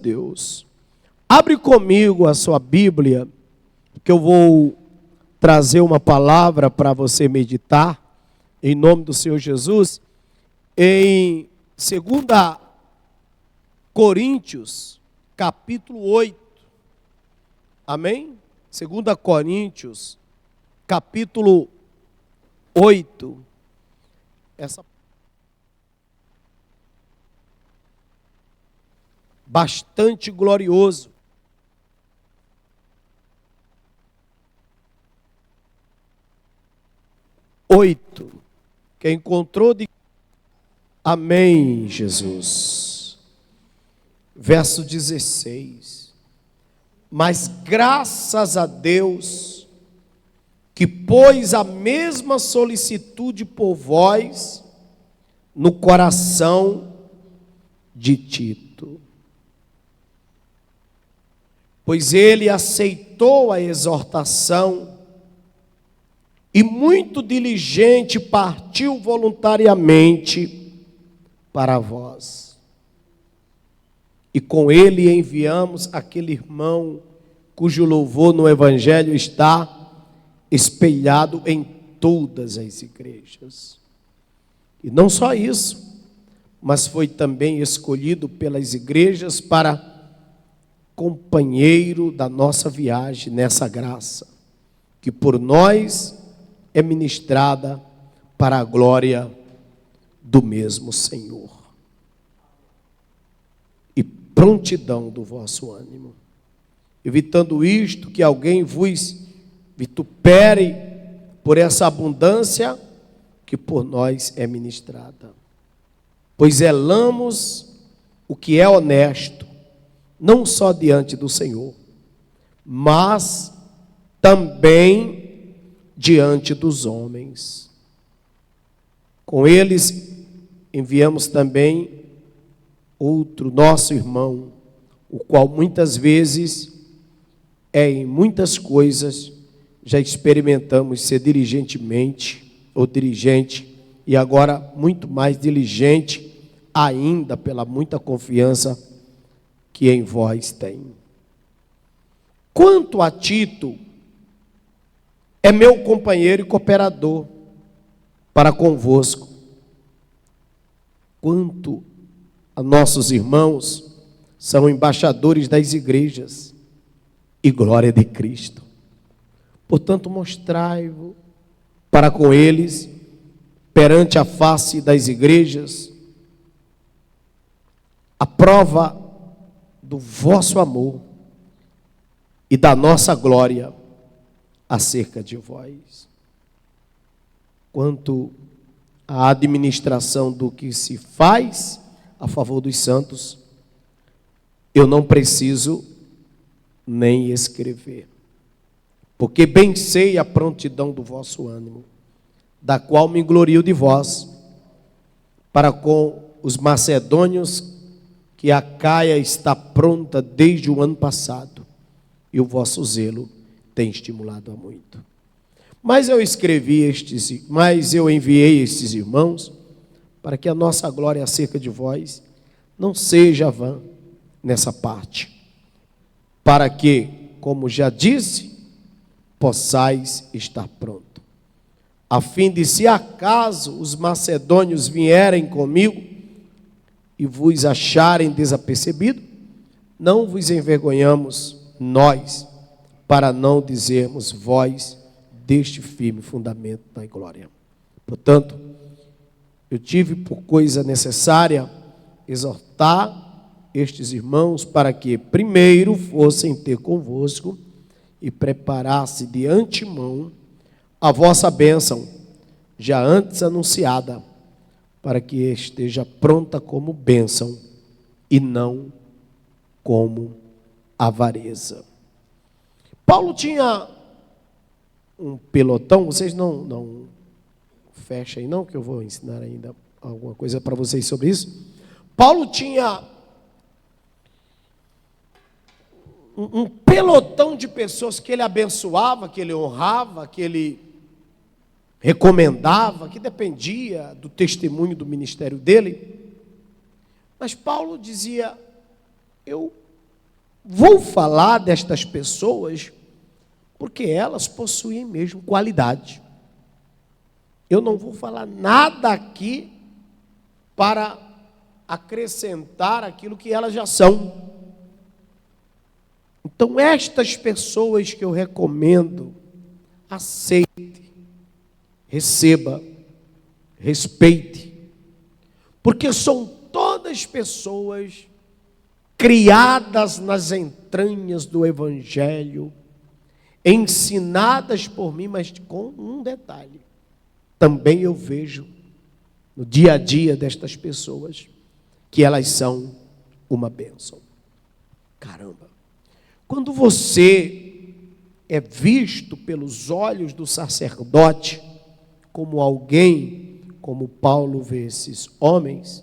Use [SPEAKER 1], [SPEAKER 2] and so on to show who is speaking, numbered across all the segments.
[SPEAKER 1] Deus. Abre comigo a sua Bíblia, que eu vou trazer uma palavra para você meditar, em nome do Senhor Jesus, em 2 Coríntios, capítulo 8. Amém? 2 Coríntios, capítulo 8. Bastante glorioso. Oito. Quem encontrou de... Amém, Jesus. Verso 16. Mas graças a Deus, que pôs a mesma solicitude por vós no coração de Tito. Pois ele aceitou a exortação e muito diligente partiu voluntariamente para vós. E com ele enviamos aquele irmão cujo louvor no Evangelho está espelhado em todas as igrejas. E não só isso, mas foi também escolhido pelas igrejas para companheiro da nossa viagem nessa graça, que por nós é ministrada para a glória do mesmo Senhor. E prontidão do vosso ânimo, evitando isto, que alguém vos vitupere por essa abundância que por nós é ministrada. Pois zelamos o que é honesto, não só diante do Senhor, mas também diante dos homens. Com eles enviamos também outro nosso irmão, o qual muitas vezes em muitas coisas já experimentamos ser dirigente, e agora muito mais diligente ainda pela muita confiança que em vós tem. Quanto a Tito, é meu companheiro e cooperador para convosco. Quanto a nossos irmãos, são embaixadores das igrejas e glória de Cristo. Portanto, mostrai-vos para com eles, perante a face das igrejas, a prova do vosso amor e da nossa glória acerca de vós. Quanto à administração do que se faz a favor dos santos, eu não preciso nem escrever, porque bem sei a prontidão do vosso ânimo, da qual me glorio de vós, para com os macedônios, que a Caia está pronta desde o ano passado, e o vosso zelo tem estimulado a muito. Mas eu enviei estes irmãos, para que a nossa glória acerca de vós não seja vã nessa parte, para que, como já disse, possais estar pronto, a fim de, se acaso os macedônios vierem comigo e vos acharem desapercebido, não vos envergonhamos nós, para não dizermos vós deste firme fundamento da glória. Portanto, eu tive por coisa necessária exortar estes irmãos para que primeiro fossem ter convosco e preparasse de antemão a vossa bênção, já antes anunciada, para que esteja pronta como bênção e não como avareza. Paulo tinha um pelotão, vocês não fechem não, que eu vou ensinar ainda alguma coisa para vocês sobre isso. Paulo tinha um pelotão de pessoas que ele abençoava, que ele honrava, que ele recomendava, que dependia do testemunho do ministério dele. Mas Paulo dizia: eu vou falar destas pessoas porque elas possuem mesmo qualidade. Eu não vou falar nada aqui para acrescentar aquilo que elas já são. Então, estas pessoas que eu recomendo, aceite, receba, respeite, porque são todas pessoas criadas nas entranhas do Evangelho, ensinadas por mim, mas com um detalhe. Também eu vejo no dia a dia destas pessoas que elas são uma bênção. Caramba! Quando você é visto pelos olhos do sacerdote como alguém, como Paulo vê esses homens,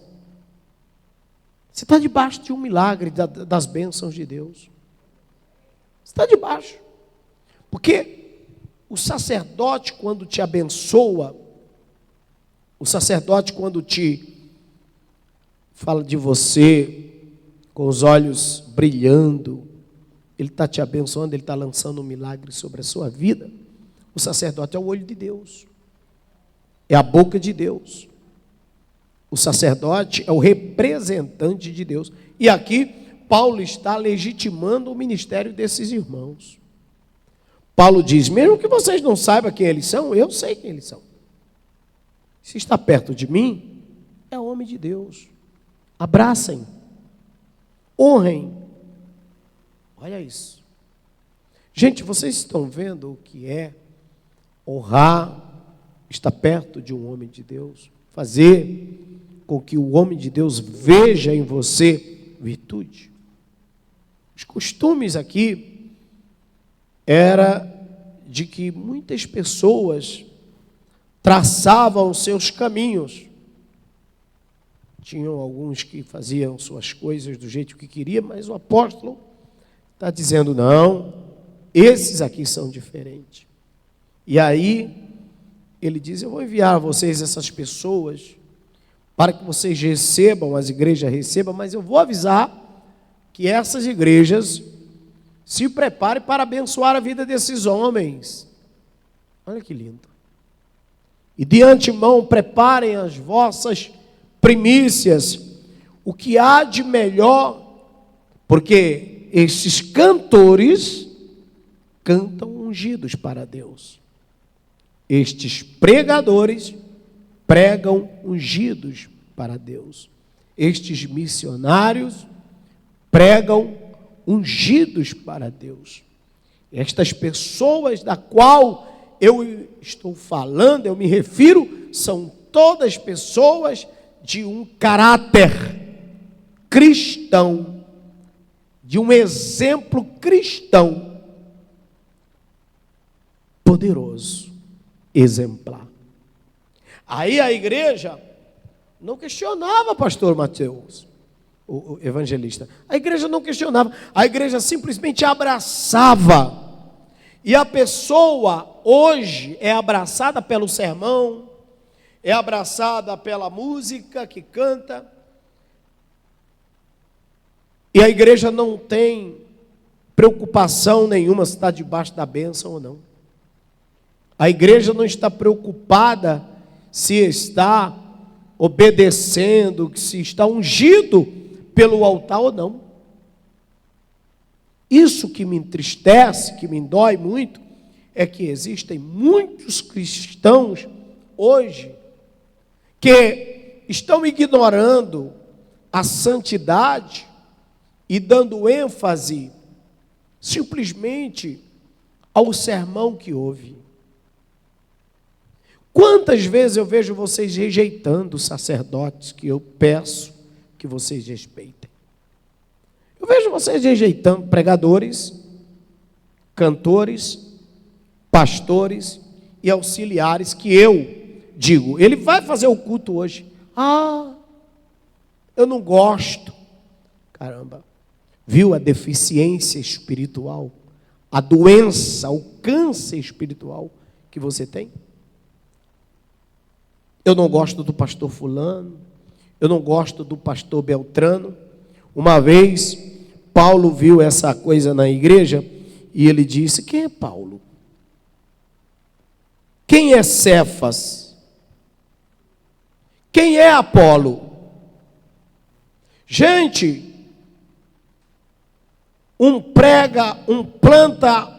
[SPEAKER 1] você está debaixo de um milagre das bênçãos de Deus. Você está debaixo. Porque o sacerdote, quando te abençoa, o sacerdote, quando te fala de você com os olhos brilhando, ele está te abençoando, ele está lançando um milagre sobre a sua vida. O sacerdote é o olho de Deus, é a boca de Deus. O sacerdote é o representante de Deus. E aqui, Paulo está legitimando o ministério desses irmãos. Paulo diz, mesmo que vocês não saibam quem eles são, eu sei quem eles são. Se está perto de mim, é homem de Deus. Abracem, honrem. Olha isso. Gente, vocês estão vendo o que é honrar, estar perto de um homem de Deus, fazer com que o homem de Deus veja em você virtude. Os costumes aqui era de que muitas pessoas traçavam seus caminhos. Tinham alguns que faziam suas coisas do jeito que queria, mas o apóstolo está dizendo, não, esses aqui são diferentes. E aí, ele diz, eu vou enviar a vocês essas pessoas, para que vocês recebam, as igrejas recebam, mas eu vou avisar que essas igrejas se preparem para abençoar a vida desses homens. Olha que lindo. E de antemão, preparem as vossas primícias, o que há de melhor, porque esses cantores cantam ungidos para Deus. Estes pregadores pregam ungidos para Deus. Estes missionários pregam ungidos para Deus. Estas pessoas da qual eu estou falando, eu me refiro, são todas pessoas de um caráter cristão, de um exemplo cristão poderoso, exemplar. Aí a igreja não questionava, pastor Mateus, o evangelista. A igreja não questionava, a igreja simplesmente abraçava. E a pessoa hoje é abraçada pelo sermão, é abraçada pela música que canta. E a igreja não tem preocupação nenhuma se está debaixo da bênção ou não. A igreja não está preocupada se está obedecendo, se está ungido pelo altar ou não. Isso que me entristece, que me dói muito, é que existem muitos cristãos hoje que estão ignorando a santidade e dando ênfase simplesmente ao sermão que ouve. Quantas vezes eu vejo vocês rejeitando os sacerdotes que eu peço que vocês respeitem? Eu vejo vocês rejeitando pregadores, cantores, pastores e auxiliares que eu digo, ele vai fazer o culto hoje. Ah, eu não gosto. Caramba, viu a deficiência espiritual, a doença, o câncer espiritual que você tem? Eu não gosto do pastor fulano, eu não gosto do pastor Beltrano. Uma vez, Paulo viu essa coisa na igreja e ele disse: quem é Paulo? Quem é Cefas? Quem é Apolo? Gente, um prega, um planta,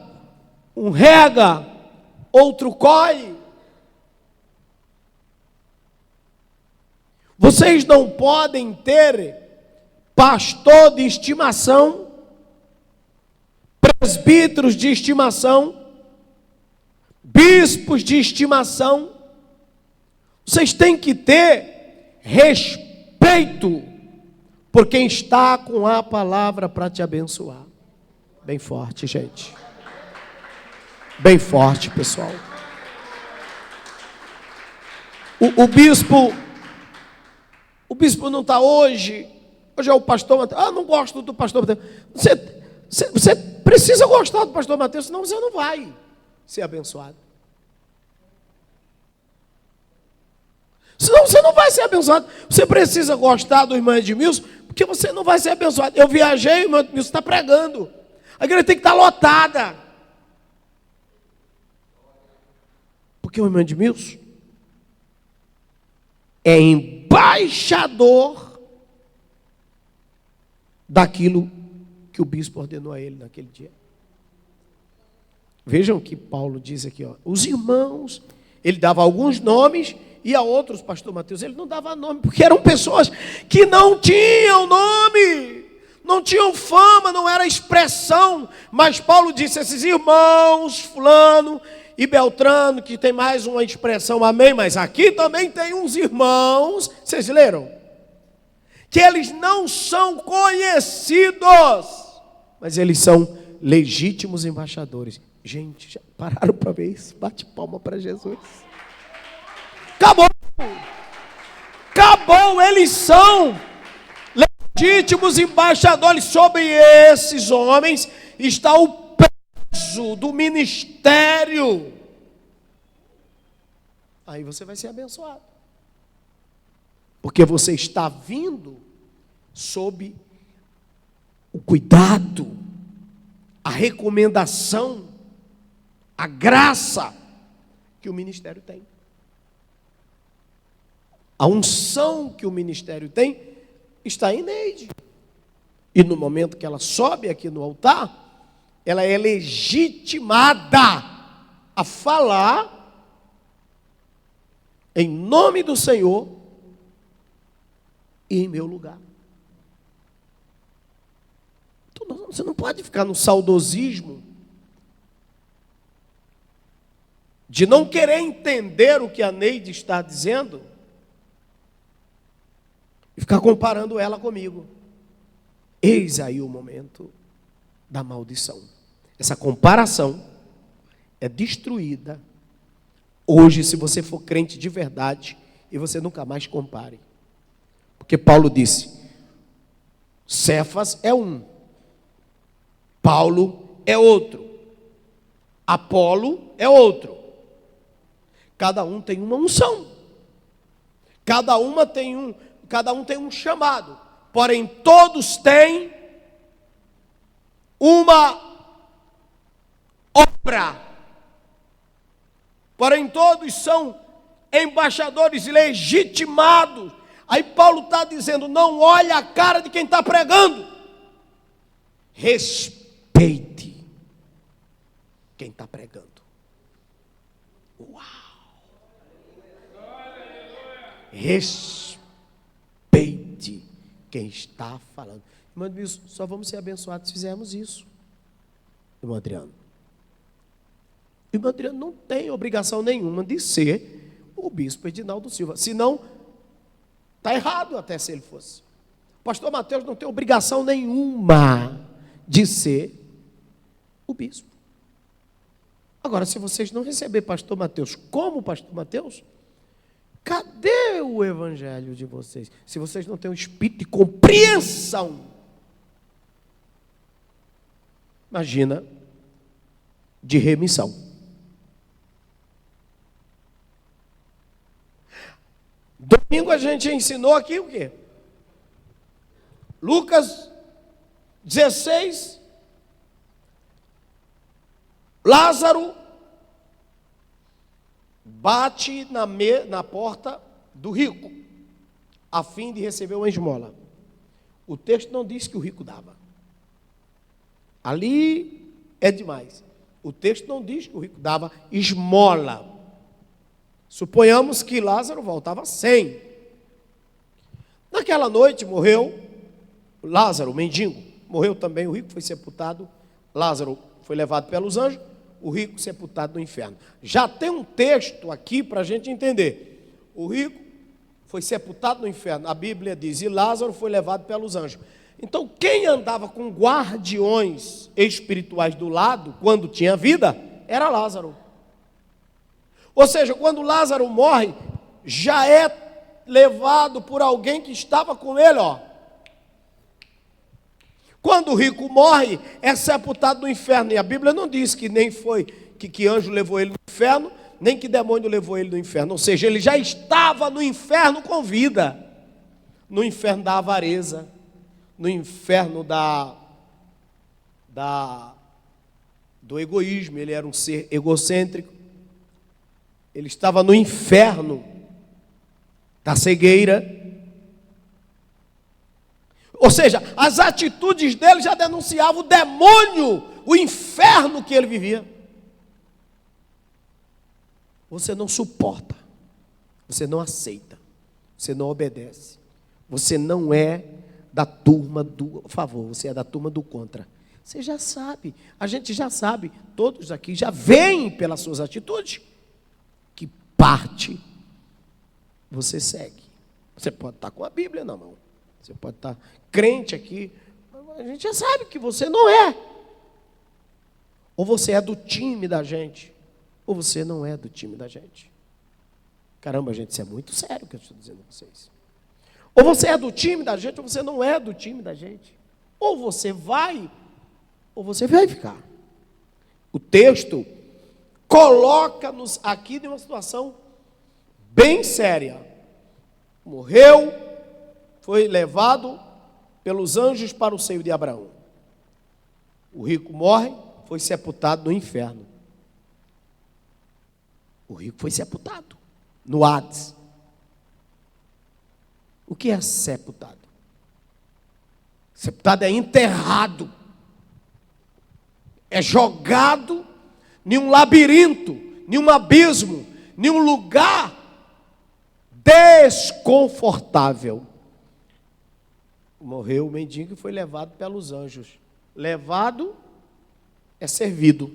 [SPEAKER 1] um rega, outro colhe. Vocês não podem ter pastor de estimação, presbíteros de estimação, bispos de estimação. Vocês têm que ter respeito por quem está com a palavra para te abençoar. Bem forte, gente. Bem forte, pessoal. O bispo não está hoje. Hoje é o pastor Mateus. Ah, não gosto do pastor Mateus. Você precisa gostar do pastor Mateus, senão você não vai ser abençoado. Senão você não vai ser abençoado. Você precisa gostar do irmão Edmilson, porque você não vai ser abençoado. Eu viajei, o irmão Edmilson está pregando. A igreja tem que estar lotada. Porque o irmão Edmilson é embaixador daquilo que o bispo ordenou a ele naquele dia. Vejam o que Paulo diz aqui, ó. Os irmãos, ele dava alguns nomes, e a outros, pastor Mateus, ele não dava nome, porque eram pessoas que não tinham nome, não tinham fama, não era expressão. Mas Paulo disse: esses irmãos, fulano e Beltrano, que tem mais uma expressão, amém, mas aqui também tem uns irmãos, vocês leram? Que eles não são conhecidos, mas eles são legítimos embaixadores. Gente, já pararam para ver isso? Bate palma para Jesus. Acabou. Acabou, eles são legítimos embaixadores. Sobre esses homens está o peso do ministério. Aí você vai ser abençoado. Porque você está vindo sob o cuidado, a recomendação, a graça que o ministério tem. A unção que o ministério tem está em Neide. E no momento que ela sobe aqui no altar, ela é legitimada a falar em nome do Senhor e em meu lugar. Então, você não pode ficar no saudosismo de não querer entender o que a Neide está dizendo e ficar comparando ela comigo. Eis aí o momento da maldição. Essa comparação é destruída hoje, se você for crente de verdade, e você nunca mais compare. Porque Paulo disse: Cefas é um, Paulo é outro, Apolo é outro. Cada um tem uma unção, cada um tem um chamado, porém todos têm uma obra, porém todos são embaixadores legitimados. Aí Paulo está dizendo: não olhe a cara de quem está pregando, respeite quem está pregando. Uau! Respeite quem está falando. Irmão Edmilson, só vamos ser abençoados se fizermos isso. Irmão Adriano não tem obrigação nenhuma de ser o bispo Edinaldo Silva, senão está errado até se ele fosse. Pastor Mateus não tem obrigação nenhuma de ser o bispo. Agora, se vocês não receberem pastor Mateus como pastor Mateus, cadê o evangelho de vocês? Se vocês não têm um espírito de compreensão, imagina de remissão. Domingo a gente ensinou aqui o quê? Lucas 16, Lázaro bate na porta do rico, a fim de receber uma esmola. O texto não diz que o rico dava. Ali é demais. O texto não diz que o rico dava esmola. Suponhamos que Lázaro voltava sem. Naquela noite morreu Lázaro, o mendigo. Morreu também o rico, foi sepultado. Lázaro foi levado pelos anjos, o rico sepultado no inferno. Já tem um texto aqui para a gente entender. O rico foi sepultado no inferno. A Bíblia diz, e Lázaro foi levado pelos anjos. Então, quem andava com guardiões espirituais do lado, quando tinha vida, era Lázaro. Ou seja, quando Lázaro morre, já é levado por alguém que estava com ele, ó. Quando o rico morre, é sepultado no inferno. E a Bíblia não diz que nem foi que anjo levou ele no inferno, nem que demônio levou ele no inferno. Ou seja, ele já estava no inferno com vida. No inferno da avareza, no inferno do egoísmo. Ele era um ser egocêntrico. Ele estava no inferno da cegueira. Ou seja, as atitudes dele já denunciavam o demônio, o inferno que ele vivia. Você não suporta, você não aceita, você não obedece. Você não é da turma do favor, você é da turma do contra. Você já sabe, a gente já sabe, todos aqui já veem pelas suas atitudes que parte você segue. Você pode estar com a Bíblia na mão, você pode estar crente aqui, a gente já sabe que você não é. Ou você é do time da gente, ou você não é do time da gente. Caramba, gente, isso é muito sério o que eu estou dizendo a vocês. Ou você é do time da gente, ou você não é do time da gente. Ou você vai, ou você vai ficar. O texto coloca-nos aqui numa situação bem séria. Morreu, foi levado pelos anjos para o seio de Abraão. O rico morre, foi sepultado no inferno. O rico foi sepultado no Hades. O que é sepultado? Sepultado é enterrado, é jogado em um labirinto, em um abismo, em um lugar desconfortável. Morreu o mendigo e foi levado pelos anjos. Levado é servido.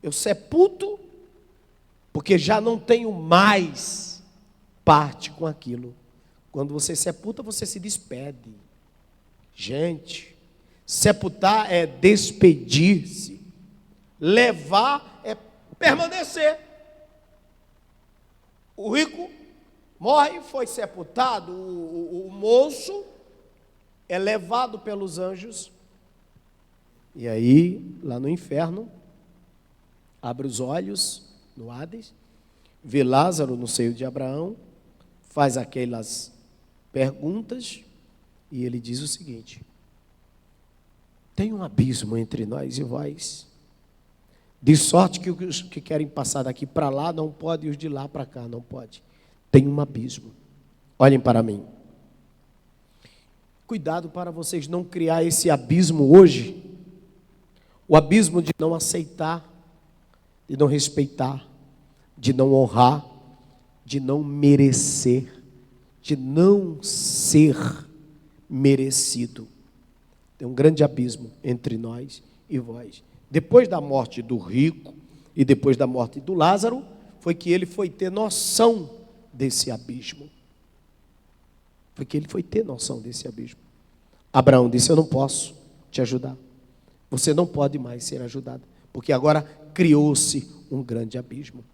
[SPEAKER 1] Eu sepulto porque já não tenho mais parte com aquilo. Quando você sepulta, você se despede. Gente, sepultar é despedir-se. Levar é permanecer. O rico morre, foi sepultado. O moço é levado pelos anjos. E aí, lá no inferno, abre os olhos no Hades, vê Lázaro no seio de Abraão, faz aquelas perguntas, e ele diz o seguinte: tem um abismo entre nós e vós, de sorte que os que querem passar daqui para lá não podem, e os de lá para cá não podem. Tem um abismo. Olhem para mim. Cuidado para vocês não criar esse abismo hoje, o abismo de não aceitar, de não respeitar, de não honrar, de não merecer, de não ser merecido. Tem um grande abismo entre nós e vós. Depois da morte do rico e depois da morte do Lázaro, foi que ele foi ter noção desse abismo. Foi que ele foi ter noção desse abismo. Abraão disse: eu não posso te ajudar. Você não pode mais ser ajudado, porque agora criou-se um grande abismo.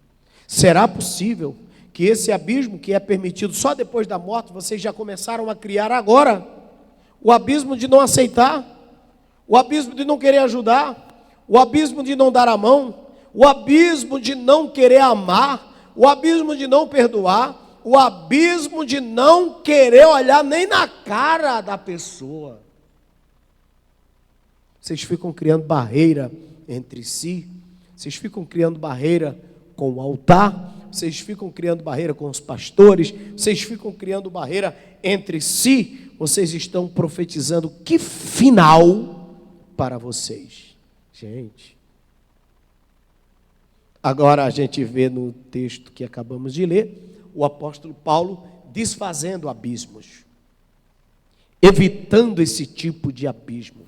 [SPEAKER 1] Será possível que esse abismo, que é permitido só depois da morte, vocês já começaram a criar agora? O abismo de não aceitar, o abismo de não querer ajudar, o abismo de não dar a mão, o abismo de não querer amar, o abismo de não perdoar, o abismo de não querer olhar nem na cara da pessoa. Vocês ficam criando barreira entre si, vocês ficam criando barreira com o altar, vocês ficam criando barreira com os pastores, vocês ficam criando barreira entre si, vocês estão profetizando que final para vocês. Gente, agora a gente vê no texto que acabamos de ler, o apóstolo Paulo desfazendo abismos, evitando esse tipo de abismo,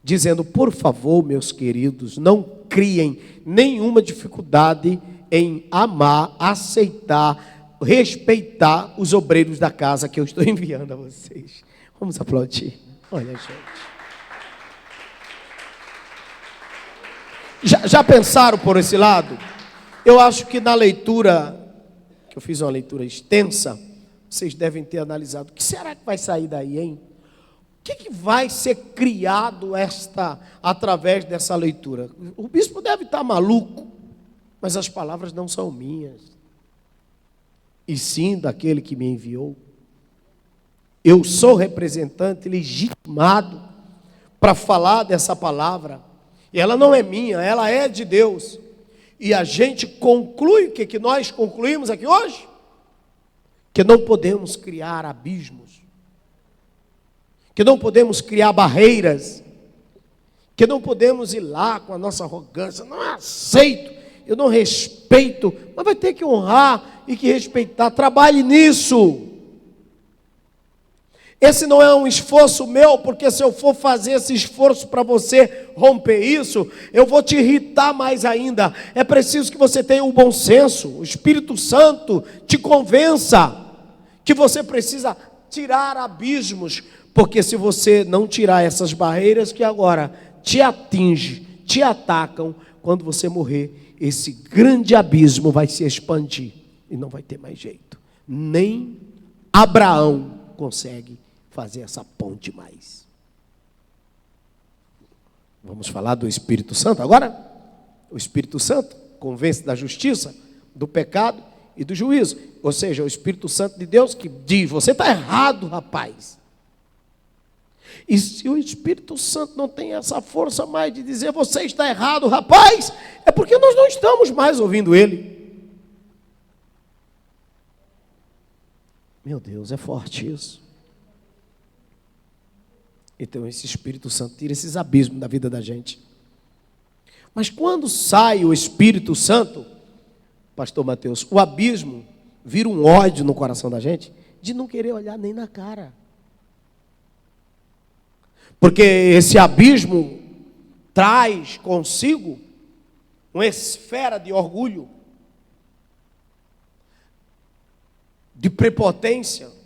[SPEAKER 1] dizendo: por favor, meus queridos, não criem nenhuma dificuldade em amar, aceitar, respeitar os obreiros da casa que eu estou enviando a vocês. Vamos aplaudir. Olha, gente. Já pensaram por esse lado? Eu acho que na leitura, que eu fiz uma leitura extensa, vocês devem ter analisado. O que será que vai sair daí, hein? O que vai ser criado através dessa leitura? O bispo deve estar maluco, mas as palavras não são minhas, e sim daquele que me enviou. Eu sou representante legitimado para falar dessa palavra, e ela não é minha, ela é de Deus. E a gente conclui, o que nós concluímos aqui hoje? Que não podemos criar abismos, que não podemos criar barreiras, que não podemos ir lá com a nossa arrogância: não aceito, eu não respeito. Mas vai ter que honrar e que respeitar. Trabalhe nisso. Esse não é um esforço meu, porque se eu for fazer esse esforço para você romper isso, eu vou te irritar mais ainda. É preciso que você tenha o bom senso, o Espírito Santo te convença que você precisa tirar abismos, porque se você não tirar essas barreiras que agora te atingem, te atacam, quando você morrer, esse grande abismo vai se expandir e não vai ter mais jeito. Nem Abraão consegue fazer essa ponte mais. Vamos falar do Espírito Santo agora? O Espírito Santo convence da justiça, do pecado e do juízo. Ou seja, o Espírito Santo de Deus que diz: você está errado, rapaz. E se o Espírito Santo não tem essa força mais de dizer: você está errado, rapaz, é porque nós não estamos mais ouvindo ele. Meu Deus, é forte isso. Então esse Espírito Santo tira esses abismos da vida da gente. Mas quando sai o Espírito Santo, pastor Mateus, o abismo vira um ódio no coração da gente, de não querer olhar nem na cara. Porque esse abismo traz consigo uma esfera de orgulho, de prepotência.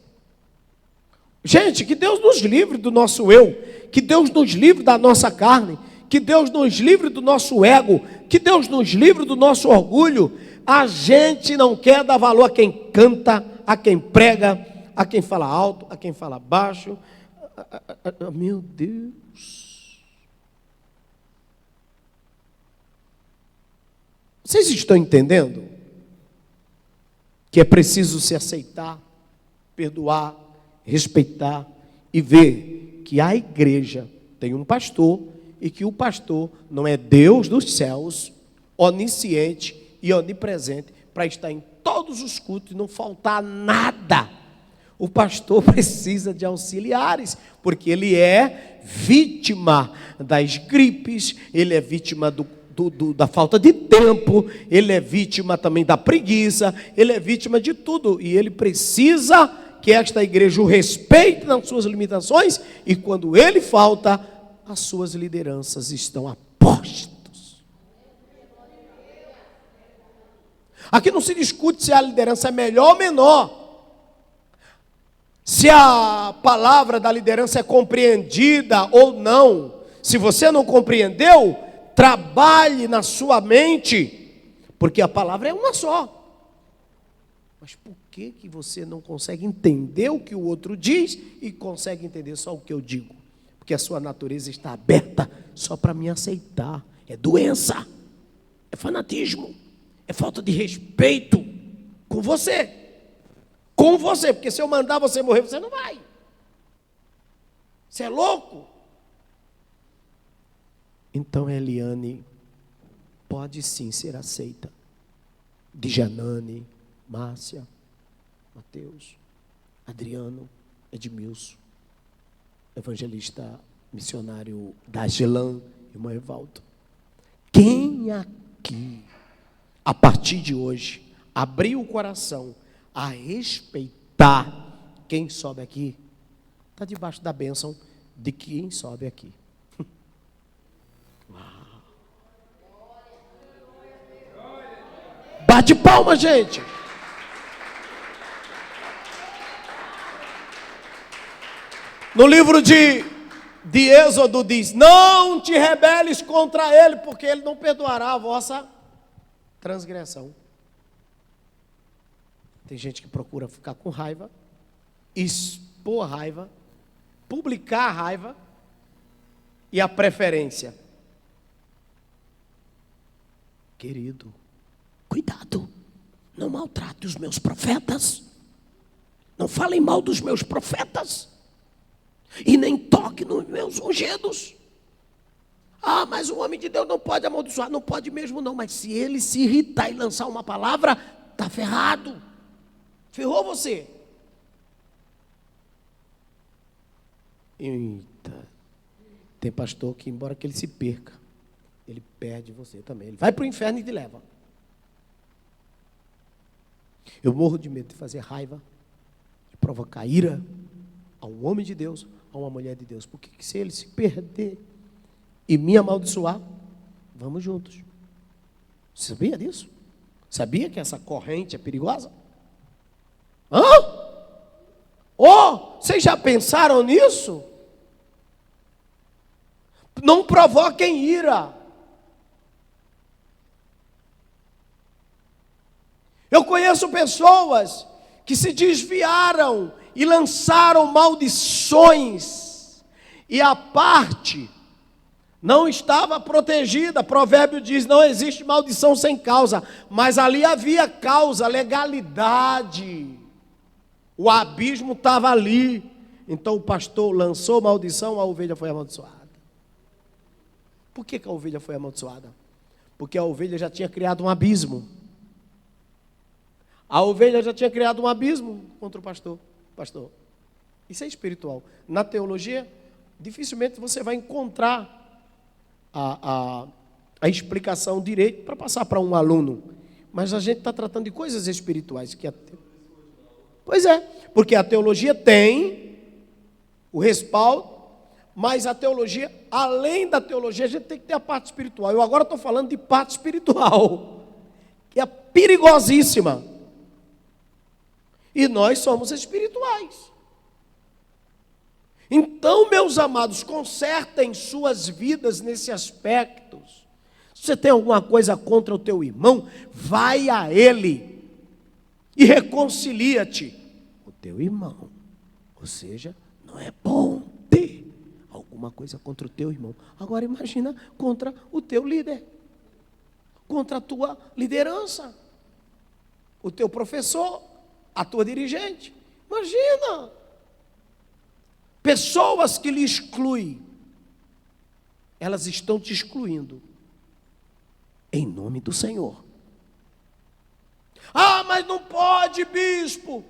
[SPEAKER 1] Gente, que Deus nos livre do nosso eu, que Deus nos livre da nossa carne, que Deus nos livre do nosso ego, que Deus nos livre do nosso orgulho. A gente não quer dar valor a quem canta, a quem prega, a quem fala alto, a quem fala baixo. Meu Deus. Vocês estão entendendo que é preciso se aceitar, perdoar, respeitar e ver que a igreja tem um pastor e que o pastor não é Deus dos céus, onisciente e onipresente, para estar em todos os cultos e não faltar nada. O pastor precisa de auxiliares, porque ele é vítima das gripes, ele é vítima da falta de tempo, ele é vítima também da preguiça, ele é vítima de tudo, e ele precisa que esta igreja o respeite nas suas limitações, e quando ele falta, as suas lideranças estão a postos. Aqui não se discute se a liderança é melhor ou menor, se a palavra da liderança é compreendida ou não. Se você não compreendeu, trabalhe na sua mente, porque a palavra é uma só. Mas por que você não consegue entender o que o outro diz e consegue entender só o que eu digo? Porque a sua natureza está aberta só para me aceitar. É doença, é fanatismo, é falta de respeito com você. Com você, porque se eu mandar você morrer, você não vai. Você é louco? Então Eliane pode sim ser aceita. Djanane, Márcia, Mateus, Adriano, Edmilson, evangelista missionário Dagelan, irmão Evaldo. Quem aqui, a partir de hoje, abriu o coração a respeitar quem sobe aqui, está debaixo da bênção de quem sobe aqui. Uau. Bate palma, gente. No livro de Êxodo diz: não te rebeles contra ele, porque ele não perdoará a vossa transgressão. Tem gente que procura ficar com raiva, expor a raiva, publicar a raiva e a preferência. Querido, cuidado, não maltrate os meus profetas, não falem mal dos meus profetas, e nem toque nos meus ungidos. Ah, mas o homem de Deus não pode amaldiçoar. Não pode mesmo não, mas se ele se irritar e lançar uma palavra, está ferrado. Ferrou você. Eita. Tem pastor que, embora que ele se perca, ele perde você também. Ele vai para o inferno e te leva. Eu morro de medo de fazer raiva, de provocar ira a um homem de Deus, a uma mulher de Deus. Porque se ele se perder e me amaldiçoar, vamos juntos. Você sabia disso? Sabia que essa corrente é perigosa? Hã? Oh, vocês já pensaram nisso? Não provoquem ira. Eu conheço pessoas que se desviaram e lançaram maldições, e a parte não estava protegida. Provérbio diz: não existe maldição sem causa, mas ali havia causa, legalidade. O abismo estava ali. Então o pastor lançou maldição, a ovelha foi amaldiçoada. Por que a ovelha foi amaldiçoada? Porque a ovelha já tinha criado um abismo. A ovelha já tinha criado um abismo contra o pastor. Pastor, isso é espiritual. Na teologia, dificilmente você vai encontrar a explicação direito para passar para um aluno. Mas a gente está tratando de coisas espirituais. Pois é, porque a teologia tem o respaldo, mas a teologia, além da teologia, a gente tem que ter a parte espiritual. Eu agora estou falando de parte espiritual, que é perigosíssima. E nós somos espirituais. Então, meus amados, consertem suas vidas nesse aspecto. Se você tem alguma coisa contra o teu irmão, vai a ele e reconcilia-te. O teu irmão, ou seja, não é bom ter alguma coisa contra o teu irmão. Agora imagina contra o teu líder, contra a tua liderança, o teu professor, a tua dirigente. Imagina. Pessoas que lhe excluem, elas estão te excluindo. Em nome do Senhor. Ah, mas não pode, bispo.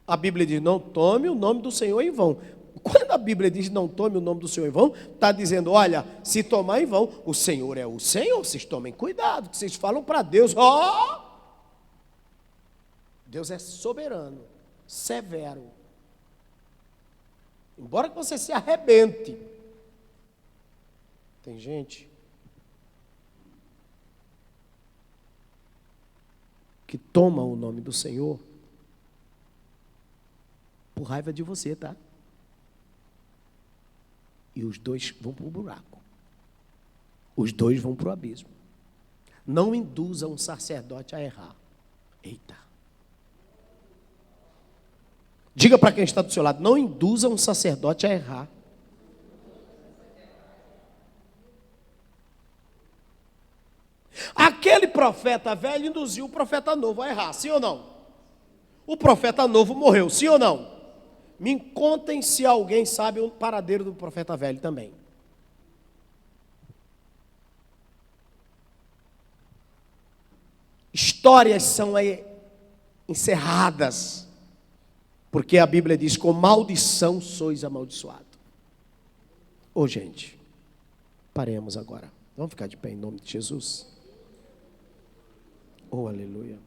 [SPEAKER 1] A Bíblia diz: não tome o nome do Senhor em vão. Quando a Bíblia diz não tome o nome do Senhor em vão, está dizendo: olha, se tomar em vão, o Senhor é o Senhor, vocês tomem cuidado, que vocês falam para Deus: ó, Deus é soberano, severo. Embora que você se arrebente. Tem gente que toma o nome do Senhor por raiva de você, tá? E os dois vão para o buraco. Os dois vão para o abismo. Não induza um sacerdote a errar. Eita. Diga para quem está do seu lado: não induza um sacerdote a errar. Aquele profeta velho induziu o profeta novo a errar, sim ou não? O profeta novo morreu, sim ou não? Me contem se alguém sabe o paradeiro do profeta velho também. histórias são encerradas, porque a Bíblia diz: com maldição sois amaldiçoado. Ô gente, paremos agora. Vamos ficar de pé em nome de Jesus. Oh, aleluia.